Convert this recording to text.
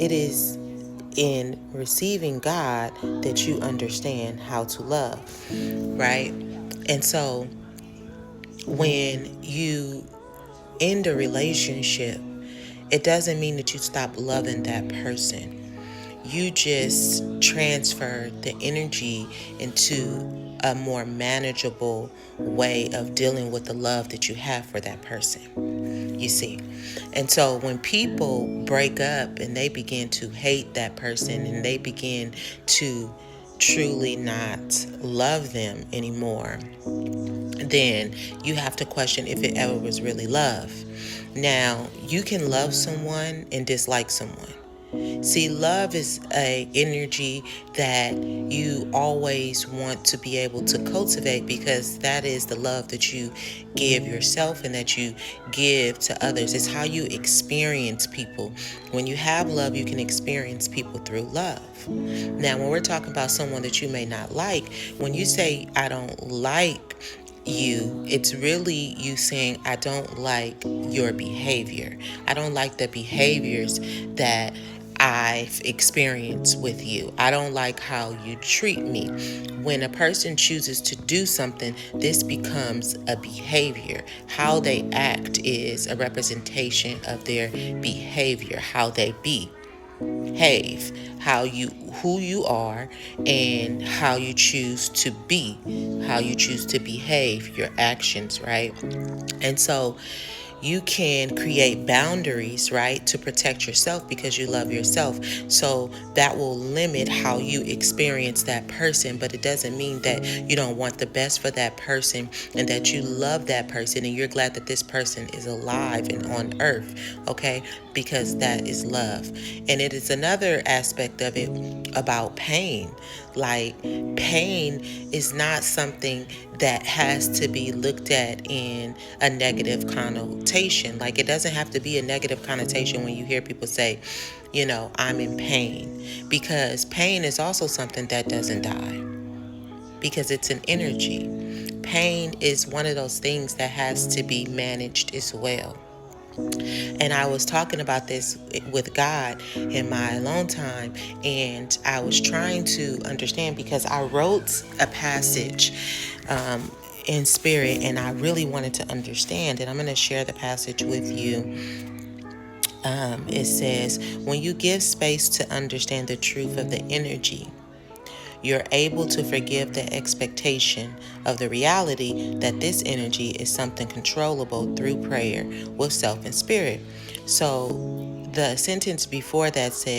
It is in receiving God that you understand how to love, right? And so when you end a relationship, it doesn't mean that you stop loving that person. You just transfer the energy into a more manageable way of dealing with the love that you have for that person. You see? And so when people break up and they begin to hate that person and they begin to truly not love them anymore, then you have to question if it ever was really love. Now, you can love someone and dislike someone. See, love is a energy that you always want to be able to cultivate, because that is the love that you give yourself and that you give to others. It's how you experience people. When you have love, you can experience people through love. Now, when we're talking about someone that you may not like, when you say, I don't like you, it's really you saying, I don't like your behavior. I don't like the behaviors that I've experienced with you. I don't like how you treat me. When a person chooses to do something, this becomes a behavior. How they act is a representation of their behavior, how they behave, how you who you are, and how you choose to be, how you choose to behave, your actions, right? And so you can create boundaries, right, to protect yourself because you love yourself. So that will limit how you experience that person, but it doesn't mean that you don't want the best for that person and that you love that person and you're glad that this person is alive and on earth, okay? Because that is love. And it is another aspect of it about pain. Like, pain is not something that has to be looked at in a negative connotation. Like, it doesn't have to be a negative connotation when you hear people say, I'm in pain. Because pain is also something that doesn't die, because it's an energy. Pain is one of those things that has to be managed as well. And I was talking about this with God in my alone time, and I was trying to understand because I wrote a passage in spirit, and I really wanted to understand. And I'm going to share the passage with you. It says, when you give space to understand the truth of the energy, you're able to forgive the expectation of the reality that this energy is something controllable through prayer with self and spirit. So the sentence before that says,